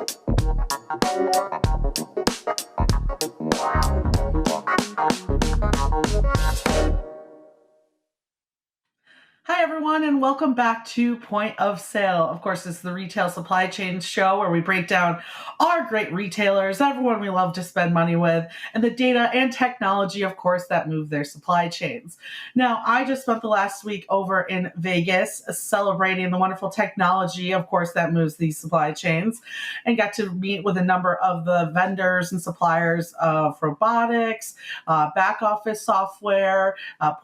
Hi, everyone, and welcome back to Point of Sale. Of course, this is the retail supply chain show where we break down our great retailers, everyone we love to spend money with, and the data and technology, of course, that move their supply chains. Now, I just spent the last week over in Vegas celebrating the wonderful technology, of course, that moves these supply chains, and got to meet with a number of the vendors and suppliers of robotics, back office software,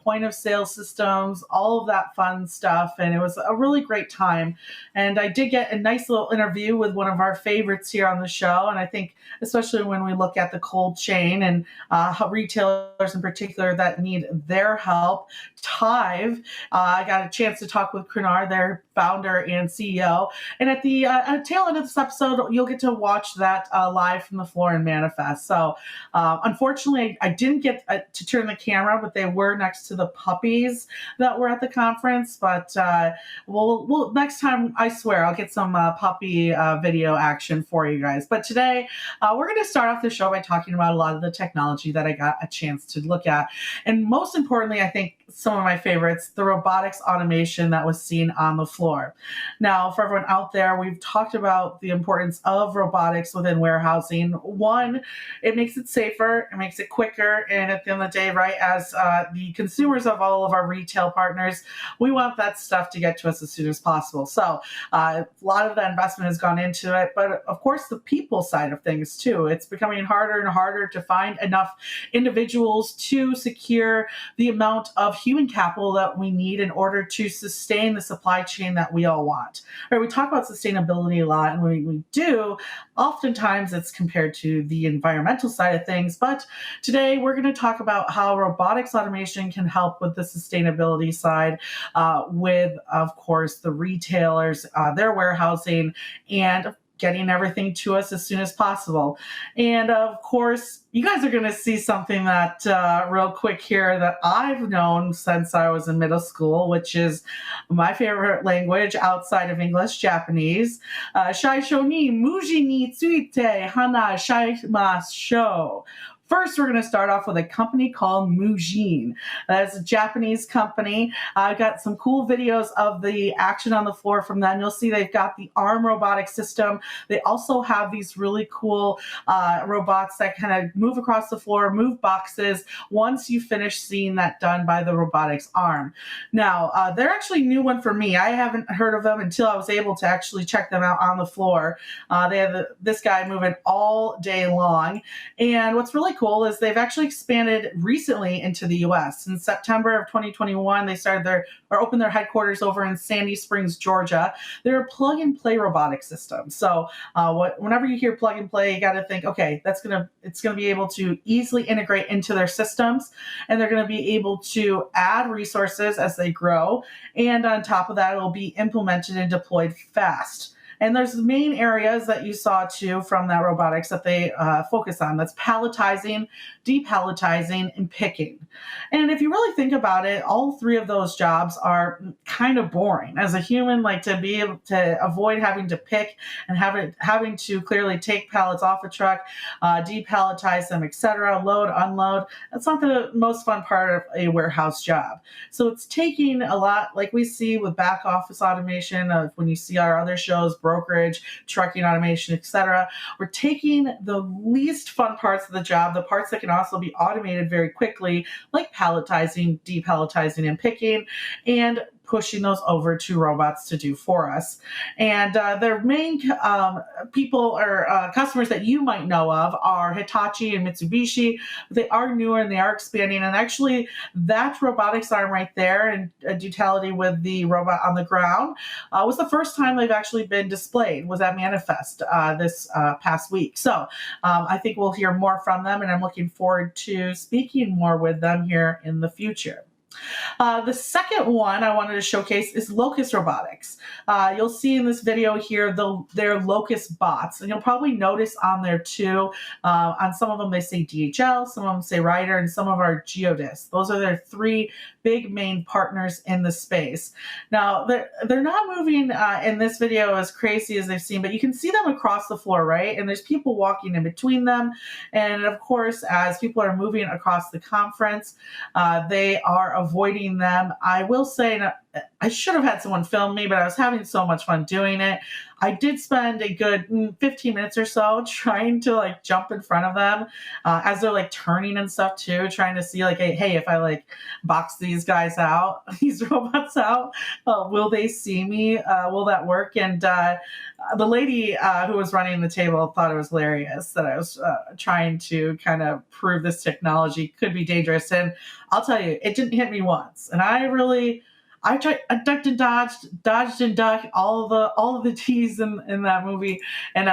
point of sale systems, all of that fun stuff. And it was a really great time. And I did get a nice little interview with one of our favorites here on the show. And I think, especially when we look at the cold chain and how retailers in particular that need their help, Tive, I got a chance to talk with Krenar, their founder and CEO. And at the tail end of this episode, you'll get to watch that live from the floor and manifest. So unfortunately, I didn't get to turn the camera, but they were next to the puppies that were at the conference. But we'll next time, I swear, I'll get some puppy video action for you guys. But today, we're going to start off the show by talking about a lot of the technology that I got a chance to look at. And most importantly, I think some of my favorites, the robotics automation that was seen on the floor. Now, for everyone out there, we've talked about the importance of robotics within warehousing. One, it makes it safer, it makes it quicker, and at the end of the day, right, as the consumers of all of our retail partners, we want that stuff to get to us as soon as possible. So a lot of that investment has gone into it, but of course, the people side of things too. It's becoming harder and harder to find enough individuals to secure the amount of human capital that we need in order to sustain the supply chain that we all want. Right? We talk about sustainability a lot, and when we do, oftentimes it's compared to the environmental side of things. But today we're going to talk about how robotics automation can help with the sustainability side, with, of course, the retailers, their warehousing, and getting everything to us as soon as possible. And of course, you guys are going to see something that real quick here that I've known since I was in middle school, which is my favorite language outside of English, Japanese. Shaisho ni muji ni tsuite hana shaimasu. First, we're going to start off with a company called Mujin. That's a Japanese company. I got some cool videos of the action on the floor from them. You'll see they've got the arm robotic system. They also have these really cool robots that kind of move across the floor, move boxes once you finish seeing that done by the robotics arm. Now, they're actually a new one for me. I haven't heard of them until I was able to actually check them out on the floor. They have this guy moving all day long. And what's really cool is they've actually expanded recently into the U.S. In September of 2021, they opened their headquarters over in Sandy Springs, Georgia. They're a plug-and-play robotic system. So whenever you hear plug and play, you got to think, okay, it's gonna be able to easily integrate into their systems, and they're going to be able to add resources as they grow. And on top of that, it'll be implemented and deployed fast. And there's the main areas that you saw too from that robotics that they focus on. That's palletizing, depalletizing, and picking. And if you really think about it, all three of those jobs are kind of boring. As a human, like to be able to avoid having to pick and having to clearly take pallets off a truck, depalletize them, etc., load, unload. That's not the most fun part of a warehouse job. So it's taking a lot, like we see with back office automation of when you see our other shows, brokerage, trucking automation, etc. We're taking the least fun parts of the job, the parts that can also be automated very quickly, like palletizing, depalletizing, and picking, and pushing those over to robots to do for us. And their main people or customers that you might know of are Hitachi and Mitsubishi. They are newer and they are expanding. And actually, that robotics arm right there and duality with the robot on the ground was the first time they've actually been displayed, was at Manifest this past week. So I think we'll hear more from them, and I'm looking forward to speaking more with them here in the future. The second one I wanted to showcase is Locust Robotics. You'll see in this video here their Locust bots, and you'll probably notice on there too. On some of them they say DHL, some of them say Ryder, and some of our Geodis. Those are their three big main partners in the space. Now they're not moving in this video as crazy as they've seen, but you can see them across the floor, right? And there's people walking in between them, and of course, as people are moving across the conference, they are avoiding them. I will say, I should have had someone film me, but I was having so much fun doing it. I did spend a good 15 minutes or so trying to like jump in front of them as they're like turning and stuff too, trying to see like, hey, if I like box these guys out, these robots out, will they see me? Will that work? And the lady who was running the table thought it was hilarious that I was trying to kind of prove this technology could be dangerous. And I'll tell you, it didn't hit me once. And I ducked and dodged and ducked all of the T's in that movie, and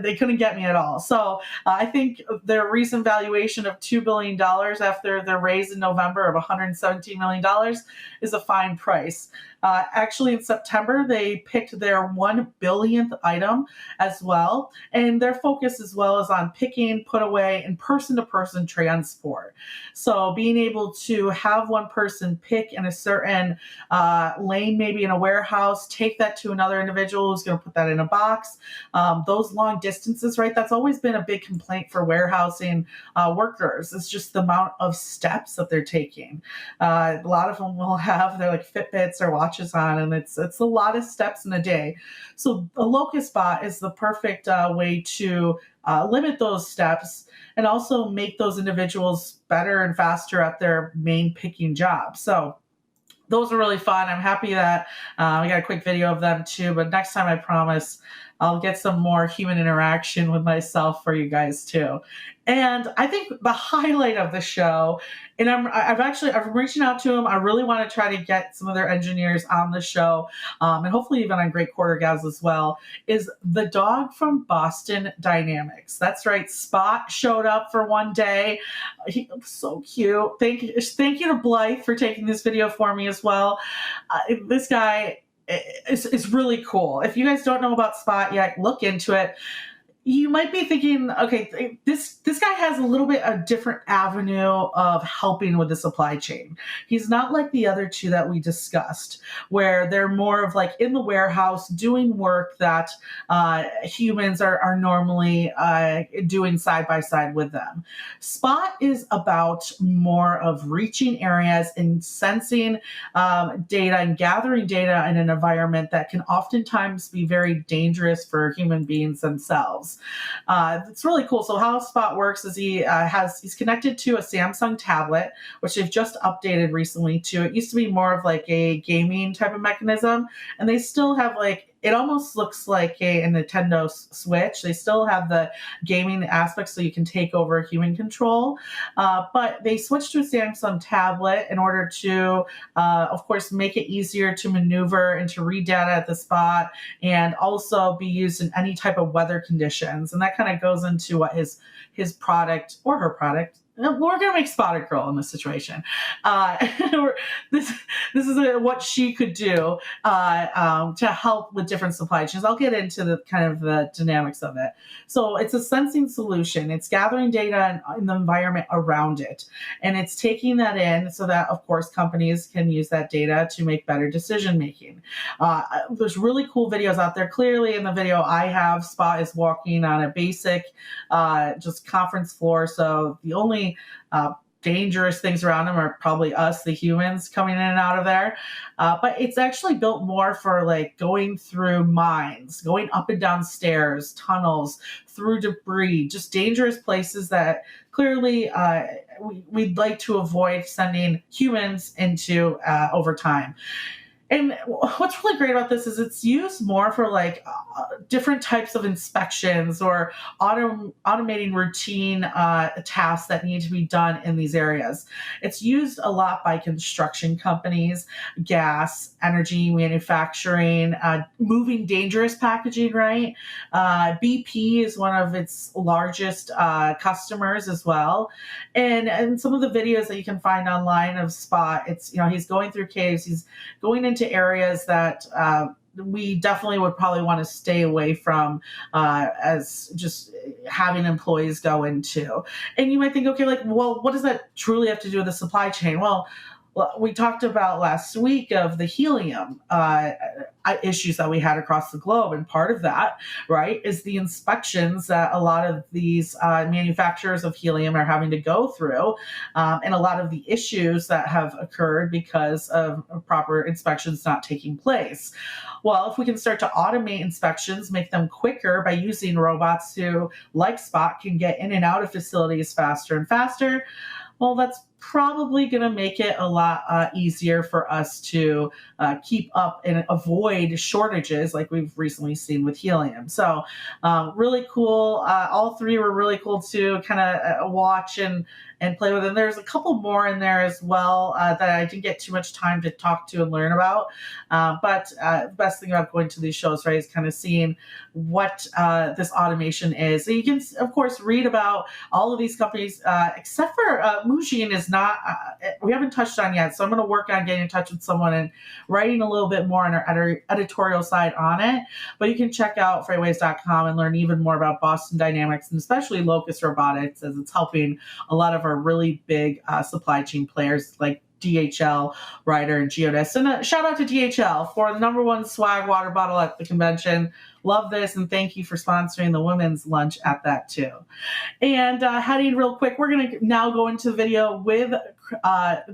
they couldn't get me at all. So I think their recent valuation of $2 billion after their raise in November of $117 million is a fine price. Actually, in September, they picked their 1 billionth item as well. And their focus as well is on picking, put away, and person-to-person transport. So being able to have one person pick in a certain lane, maybe in a warehouse, take that to another individual who's going to put that in a box. Those long distances, right? That's always been a big complaint for warehousing workers. It's just the amount of steps that they're taking. A lot of them will have their like Fitbits or watches on, and it's a lot of steps in a day. So a Locust bot is the perfect way to limit those steps and also make those individuals better and faster at their main picking job. So those are really fun. I'm happy that we got a quick video of them too, but next time I promise I'll get some more human interaction with myself for you guys too. And I think the highlight of the show, and I'm reaching out to them. I really want to try to get some of their engineers on the show, and hopefully even on Great Quarter Gals as well, is the dog from Boston Dynamics. That's right. Spot showed up for one day. He was so cute. Thank you to Blythe for taking this video for me as well. This guy is really cool. If you guys don't know about Spot yet, look into it. You might be thinking, okay, this guy has a little bit of different avenue of helping with the supply chain. He's not like the other two that we discussed, where they're more of like in the warehouse doing work that humans are normally doing side by side with them. Spot is about more of reaching areas and sensing data and gathering data in an environment that can oftentimes be very dangerous for human beings themselves. It's really cool. So how Spot works is he's connected to a Samsung tablet, which they've just updated recently to. It used to be more of like a gaming type of mechanism, and they still have like, it almost looks like a Nintendo Switch. They still have the gaming aspect so you can take over human control. But they switched to a Samsung tablet in order to, of course, make it easier to maneuver and to read data at the spot and also be used in any type of weather conditions. And that kind of goes into what his product or her product. We're going to make Spotted Girl in this situation. This is what she could do to help with different supply chains. I'll get into the kind of the dynamics of it. So it's a sensing solution. It's gathering data in the environment around it. And it's taking that in so that, of course, companies can use that data to make better decision making. There's really cool videos out there. Clearly in the video I have, Spot is walking on a basic just conference floor. So the only dangerous things around them are probably us, the humans, coming in and out of there. But it's actually built more for like going through mines, going up and down stairs, tunnels, through debris, just dangerous places that clearly we'd like to avoid sending humans into over time. And what's really great about this is it's used more for like different types of inspections or automating routine tasks that need to be done in these areas. It's used a lot by construction companies, gas, energy, manufacturing, moving dangerous packaging, right? BP is one of its largest customers as well. And some of the videos that you can find online of Spot, it's, he's going through caves, he's going into areas that we definitely would probably want to stay away from as just having employees go into. And you might think, okay, like, well, what does that truly have to do with the supply chain? Well, we talked about last week of the helium issues that we had across the globe. And part of that, right, is the inspections that a lot of these manufacturers of helium are having to go through, and a lot of the issues that have occurred because of proper inspections not taking place. Well, if we can start to automate inspections, make them quicker by using robots who, like Spot, can get in and out of facilities faster and faster, well, that's probably going to make it a lot easier for us to keep up and avoid shortages like we've recently seen with helium. So really cool. All three were really cool to kind of watch and play with. And there's a couple more in there as well that I didn't get too much time to talk to and learn about. But the best thing about going to these shows, right, is kind of seeing what this automation is. So you can, of course, read about all of these companies, except for Mujin is not, we haven't touched on yet. So I'm going to work on getting in touch with someone and writing a little bit more on our editorial side on it. But you can check out FreightWaves.com and learn even more about Boston Dynamics and especially Locus Robotics, as it's helping a lot of our really big supply chain players like DHL, Ryder, and Geodis. And a shout out to DHL for the #1 swag water bottle at the convention. Love this, and thank you for sponsoring the women's lunch at that too. And heading real quick, we're going to now go into the video with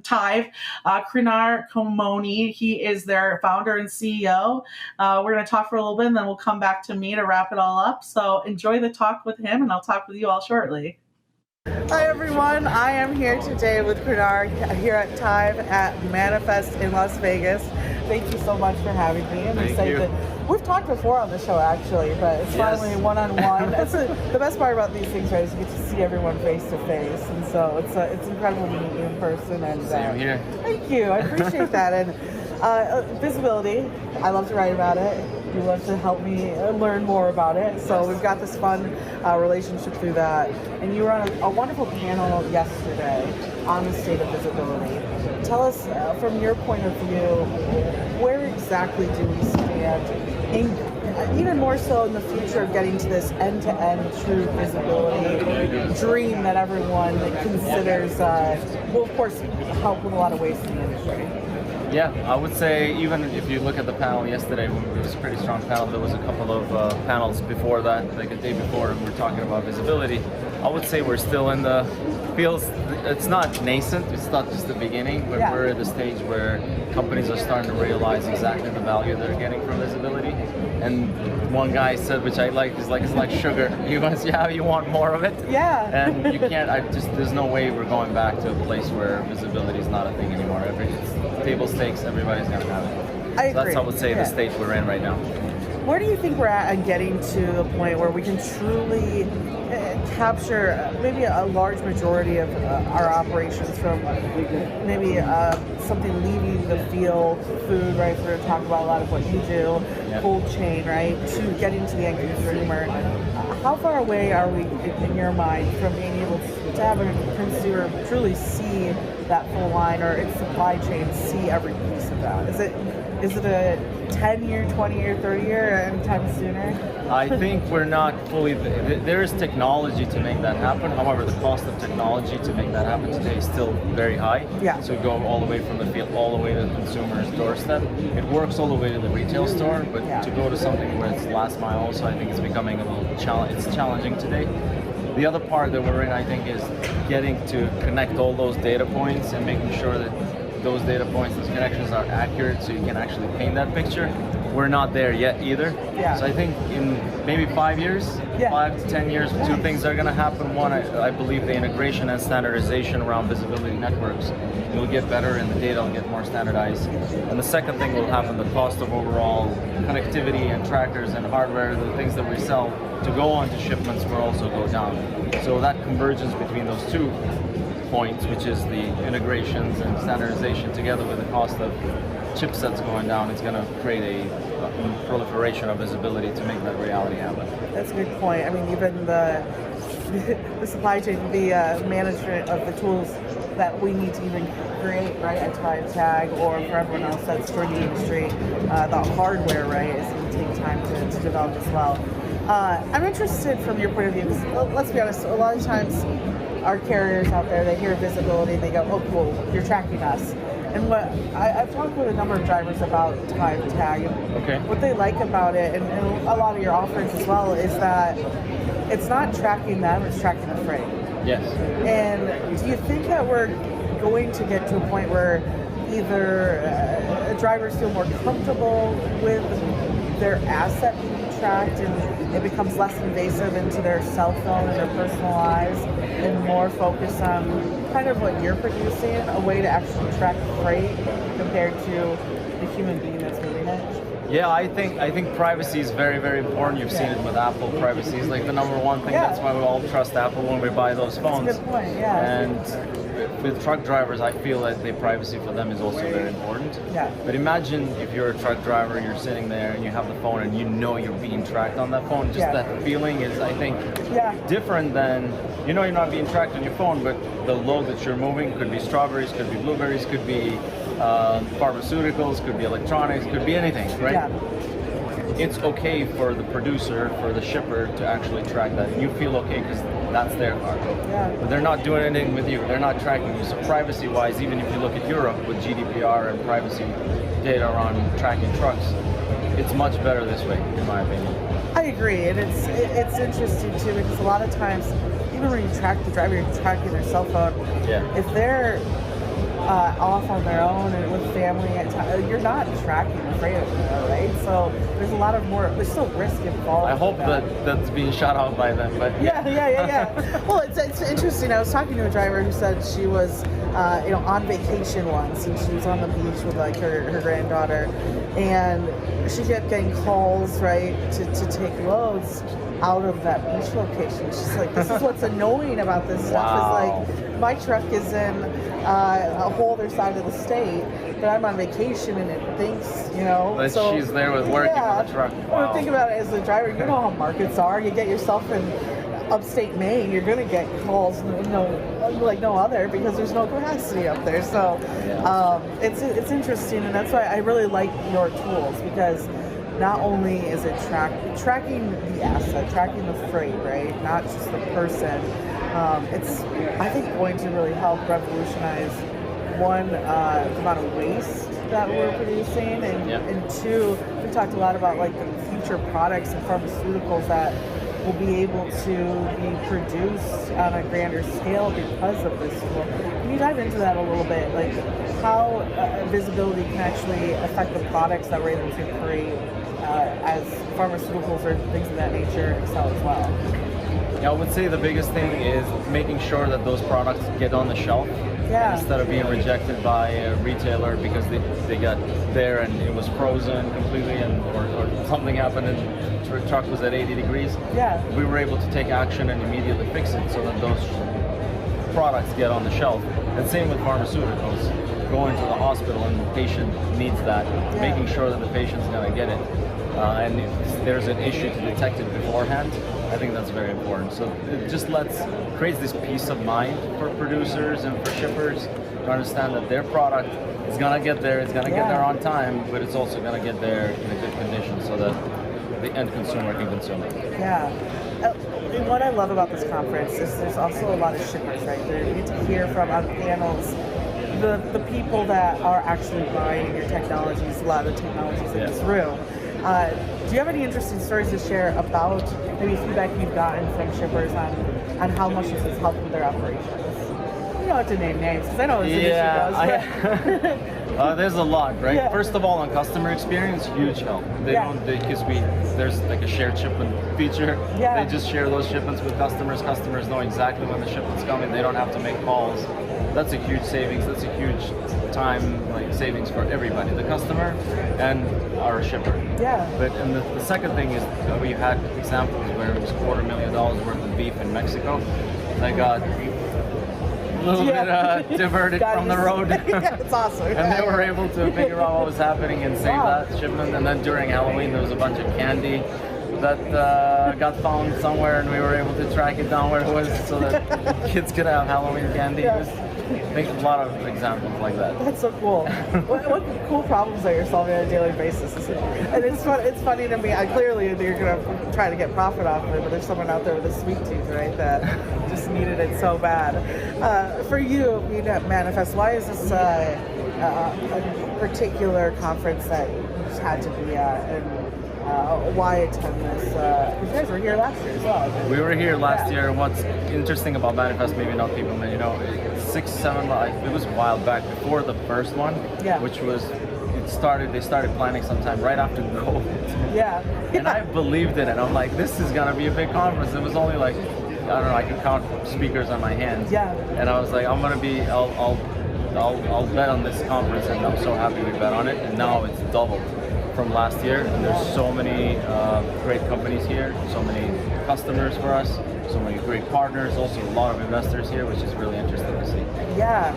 Tive, Krenar Komoni. He is their founder and CEO. We're going to talk for a little bit, and then we'll come back to me to wrap it all up. So enjoy the talk with him, and I'll talk with you all shortly. Hi everyone, I am here today with Krenar here at Tive at Manifest in Las Vegas. Thank you so much for having me. I'm excited that we've talked before on the show actually, but it's finally one-on-one. That's the best part about these things, right, is you get to see everyone face to face, and so it's incredible to meet you in person. And same here. Thank you, I appreciate that. And visibility, I love to write about it. You love to help me learn more about it. So we've got this fun relationship through that. And you were on a wonderful panel yesterday on the state of visibility. Tell us, from your point of view, where exactly do we stand, in, even more so in the future of getting to this end-to-end true visibility dream that everyone considers will, of course, help with a lot of ways in the industry. Yeah, I would say even if you look at the panel yesterday, it was a pretty strong panel. There was a couple of panels before that, like a day before, and we're talking about visibility. I would say we're still in the feels. It's not nascent. It's not just the beginning, but we're at the stage where companies are starting to realize exactly the value they're getting from visibility. And one guy said, which I like, is like it's like sugar. You want more of it. Yeah. And you can't. There's no way we're going back to a place where visibility is not a thing anymore. It's table stakes. Everybody's gonna have it. I agree. That's, I would say, the stage we're in right now. Where do you think we're at getting to the point where we can truly capture maybe a large majority of our operations from maybe something leaving the field, food, right? We're going to talk about a lot of what you do, cold chain, right, to getting to the end consumer. How far away are we, in your mind, from being able to have a consumer truly see that full line, or its supply chain see every piece of that? Is it a 10-year, 20-year, 30-year, anytime sooner? I think we're not fully there is technology to make that happen. However, the cost of technology to make that happen today is still very high. Yeah. So go all the way from the field, all the way to the consumer's doorstep. It works all the way to the retail store, but to go to something where it's last mile also, I think it's becoming a little challenging today. The other part that we're in, I think, is getting to connect all those data points and making sure that those data points, those connections are accurate so you can actually paint that picture. we're not there yet either. Yeah. So I think in maybe 5 years, 5 to 10 years, two things are going to happen. One, I believe the integration and standardization around visibility networks will get better and the data will get more standardized. And the second thing will happen, the cost of overall connectivity and trackers and hardware, the things that we sell to go onto shipments will also go down. So that convergence between those two points, which is the integrations and standardization together with the cost of chipsets going down, is going to create a proliferation of visibility to make that reality happen. That's a good point. I mean, even the supply chain, the management of the tools that we need to even create, right, at Tive Tag, or for everyone else that's joined the industry, the hardware, right, is going to take time to develop as well. I'm interested from your point of view, because let's be honest, a lot of times our carriers out there, they hear visibility and they go, oh cool, you're tracking us. And what I've talked with a number of drivers about Tive Tag, and what they like about it, and a lot of your offerings as well, is that it's not tracking them, it's tracking the freight. Yes. And do you think that we're going to get to a point where either drivers feel more comfortable with their asset being tracked and it becomes less invasive into their cell phone and their personal lives, and more focused on kind of what you're producing, a way to actually track freight compared to the human being that's moving it? Yeah, I think privacy is very, very important. You've seen it with Apple. Privacy is like the number one thing. That's why we all trust Apple when we buy those phones. That's a good point, yeah. And with truck drivers, I feel that the privacy for them is also very important. Yeah. But imagine if you're a truck driver, you're sitting there and you have the phone and you know you're being tracked on that phone. Just that feeling is, I think, different than, you know, you're not being tracked on your phone, but the load that you're moving could be strawberries, could be blueberries, could be pharmaceuticals, could be electronics, could be anything, right? Yeah. It's okay for the producer, for the shipper to actually track that. You feel okay because that's their cargo. Yeah. But they're not doing anything with you. They're not tracking you. So privacy-wise, even if you look at Europe with GDPR and privacy data around tracking trucks, it's much better this way, in my opinion. I agree, and it's interesting too, because a lot of times, even when you track the driver, you're tracking their cell phone. Yeah. If they're off on their own and with family at time, you're not tracking the freight, right? So there's a lot of there's still risk involved. I hope that's being shut out by them, but yeah. Well, it's interesting. I was talking to a driver who said she was, on vacation once, and she was on the beach with like her granddaughter, and she kept getting calls, right, to take loads out of that beach location. She's like, this is what's annoying about this stuff, is like, my truck is in a whole other side of the state, but I'm on vacation and it thinks, But so, she's there with working on the truck. Wow. Well, think about it as a driver, you know how markets are. You get yourself in upstate Maine, you're going to get calls like no other, because there's no capacity up there. So it's interesting, and that's why I really like your tools, because not only is it tracking the asset, tracking the freight, right? Not just the person. It's, I think, going to really help revolutionize, one, the amount of waste that we're producing, and two, we talked a lot about like the future products and pharmaceuticals that will be able to be produced on a grander scale because of this tool. Can you dive into that a little bit, like how visibility can actually affect the products that we're able to create as pharmaceuticals or things of that nature excel as well? Yeah, I would say the biggest thing is making sure that those products get on the shelf instead of being rejected by a retailer because they got there and it was frozen completely, or something happened and the truck was at 80 degrees. Yeah. We were able to take action and immediately fix it so that those products get on the shelf. And same with pharmaceuticals. Going to the hospital and the patient needs that, making sure that the patient's going to get it. And if there's an issue to detect it beforehand, I think that's very important. So it just creates this peace of mind for producers and for shippers to understand that their product is going to get there, it's going to get there on time, but it's also going to get there in a good condition so that the end consumer can consume it. Yeah. And what I love about this conference is there's also a lot of shippers, right? You get to hear from on panels the people that are actually buying your technologies, a lot of the technologies in this room. Do you have any interesting stories to share about maybe feedback you've gotten from shippers on how much this has helped with their operations? don't know what to name names because I know this industry goes. There's a lot, right? Yeah. First of all, on customer experience, huge help. Because there's like a shared shipment feature. Yeah. They just share those shipments with customers. Customers know exactly when the shipment's coming. They don't have to make calls. That's a huge savings. That's a huge time savings for everybody, the customer and our shipper. Yeah. But and the second thing is we had examples where it was $250,000 worth of beef in Mexico. They got a little bit diverted from the road. It's awesome. And they were able to figure out what was happening and save that shipment. And then during Halloween, there was a bunch of candy that got found somewhere, and we were able to track it down where it was so that kids could have Halloween candy. I think a lot of examples like that. That's so cool. what cool problems are you solving on a daily basis? And it's funny to me. Clearly, you're going to try to get profit off of it, but there's someone out there with a sweet tooth, right, that just needed it so bad. For you, being at Manifest, why is this a particular conference that you just had to be at? And why attend this? You guys were here last year as well. We were here last year. What's interesting about Manifest, maybe not people may know, 6, 7, it was a while back before the first one, which was, they started planning sometime right after COVID. Yeah. And I believed in it. I'm like, this is gonna be a big conference. It was only like, I don't know, I can count speakers on my hands. Yeah. And I was like, I'll bet on this conference, and I'm so happy we bet on it. And now it's doubled from last year, and there's so many great companies here, so many customers for us, so many great partners, also a lot of investors here, which is really interesting to see. Yeah,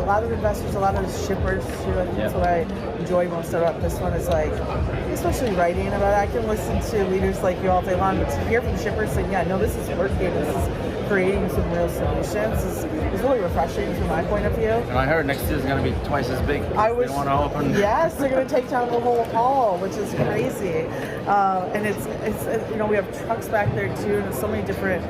a lot of investors, a lot of shippers too. I think that's what I enjoy most about this one is especially writing about it. I can listen to leaders like you all day long, but to hear from shippers saying, yeah, no, this is working, this is creating some real solutions is really refreshing from my point of view. And I heard next year is going to be twice as big. They want to open. Yes, they're going to take down the whole hall, which is crazy. And it's we have trucks back there too, and so many different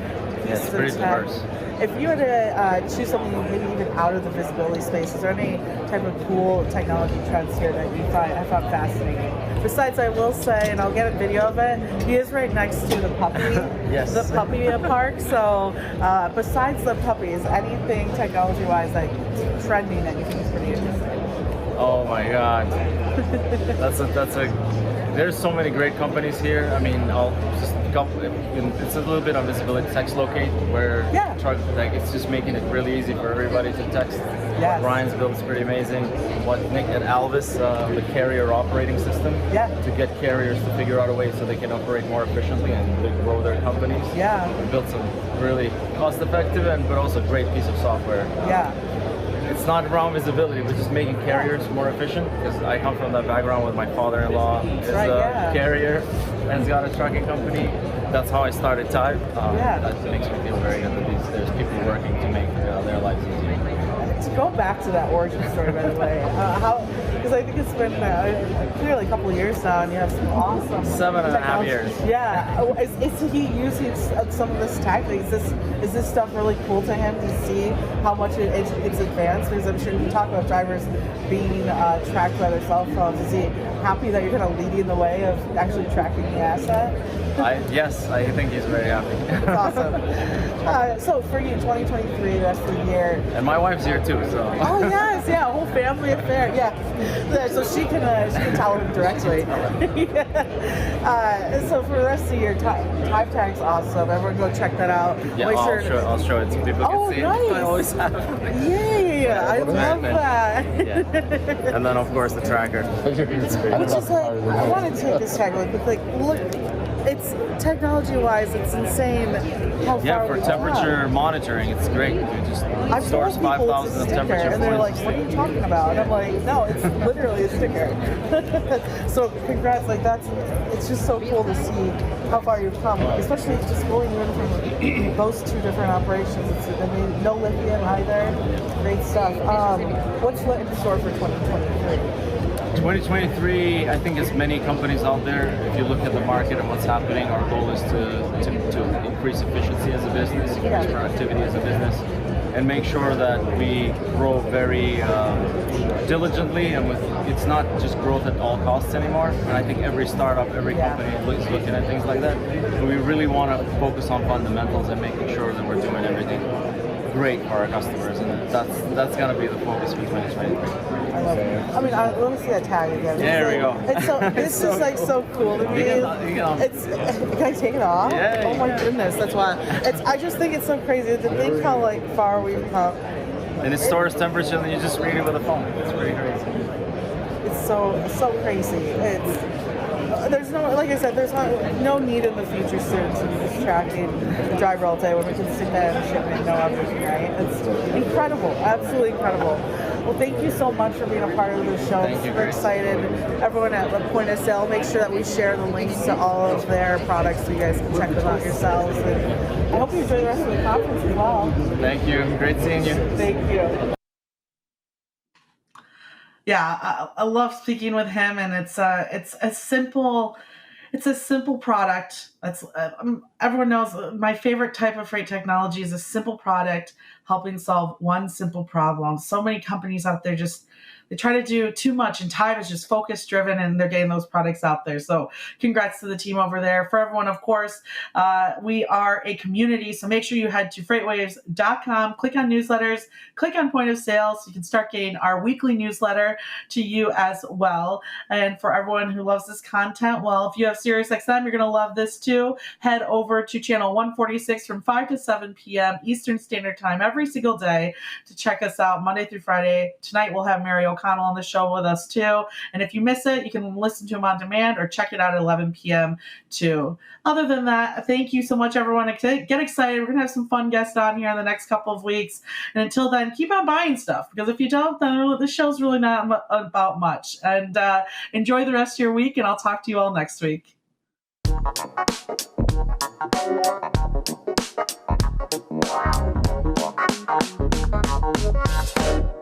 pieces pretty of tech. diverse. If you had to choose something maybe even out of the visibility space, is there any type of cool technology trends here that I found fascinating? Besides, I will say, and I'll get a video of it, he is right next to the puppy, the puppy park. So besides the puppies, anything technology-wise that's trending that you think is pretty interesting? Oh my God, there's so many great companies here. I mean, it's a little bit on visibility. Text Locate, where it's just making it really easy for everybody to text. What Ryan's built is pretty amazing. What Nick at Alvis, the carrier operating system, to get carriers to figure out a way so they can operate more efficiently and grow their companies. We built some really cost-effective but also great piece of software. It's not around visibility, but just making carriers more efficient, because I come from that background with my father-in-law is a carrier and he's got a trucking company. That's how I started Tive. That makes me feel very good that there's people working to make their lives easier. To go back to that origin story, by the way, because I think it's been clearly a couple of years now, and you have some awesome 7.5 years. Yeah, is he using some of this tech? Is this stuff really cool to him to see how much it's advanced? Because I'm sure you talk about drivers being tracked by their cell phones. Is he happy that you're kind of leading the way of actually tracking the asset? Yes, I think he's very happy. That's awesome. So for you, 2023, the rest of the year. And my wife's here too, so. Oh yes, a whole family affair. So she can tell him directly. So for the rest of the year, Tive Tag's awesome. Everyone go check that out. Yeah, I'll show it so people can see nice. it. I always have. I love that. And then of course the tracker. Which is I want to take this tag look. It's technology-wise, it's insane how far for temperature monitoring, it's great. It just stores 5,000 of temperature points. And they're like, what are you talking about? And I'm like, no, it's literally a sticker. So congrats, it's just so cool to see how far you've come, especially just going in from those two different operations. No lithium either. Great stuff. What's in store for 2023? 2023, I think as many companies out there, if you look at the market and what's happening, our goal is to increase efficiency as a business, increase productivity as a business, and make sure that we grow very diligently, and it's not just growth at all costs anymore. And I think every startup, every company is looking at things like that. But we really want to focus on fundamentals and making sure that we're doing everything great for our customers, and that's gonna be the focus for 2023. I love it. I mean, let me see that tag again. There we go. It's so, this is like so cool to me. It's, can I take it off? Yeah, oh my goodness, that's why. I just think it's so crazy to think how like far we've come. And it stores temperature, and you just read it with a phone. It's pretty crazy. It's so crazy. It's there's no, like I said, there's no need in the future soon to be just tracking the driver all day when we can sit there and ship and know everything, right? It's incredible, absolutely incredible. Well, thank you so much for being a part of the show. I'm super excited. Everyone at the point of sale, make sure that we share the links to all of their products so you guys can check them out yourselves. And I hope you enjoy the rest of the conference as well. Thank you. Great seeing you. Thank you. Yeah, I love speaking with him, and it's a simple product. That's everyone knows my favorite type of freight technology is a simple product helping solve one simple problem. So many companies out there they try to do too much, and Tive is just focus driven, and they're getting those products out there. So congrats to the team over there. For everyone, of course, we are a community, so make sure you head to FreightWaves.com, click on newsletters, click on point of sale, so you can start getting our weekly newsletter to you as well. And for everyone who loves this content, well, if you have SiriusXM, you're going to love this too. Head over to channel 146 from 5 to 7 p.m. Eastern Standard Time every single day to check us out Monday through Friday. Tonight we'll have Mary O'Connell on the show with us too. And if you miss it, you can listen to him on demand or check it out at 11 p.m. too. Other than that, thank you so much, everyone. Get excited. We're going to have some fun guests on here in the next couple of weeks. And until then, keep on buying stuff, because if you don't, then the show's really not about much. And enjoy the rest of your week, and I'll talk to you all next week. Wow.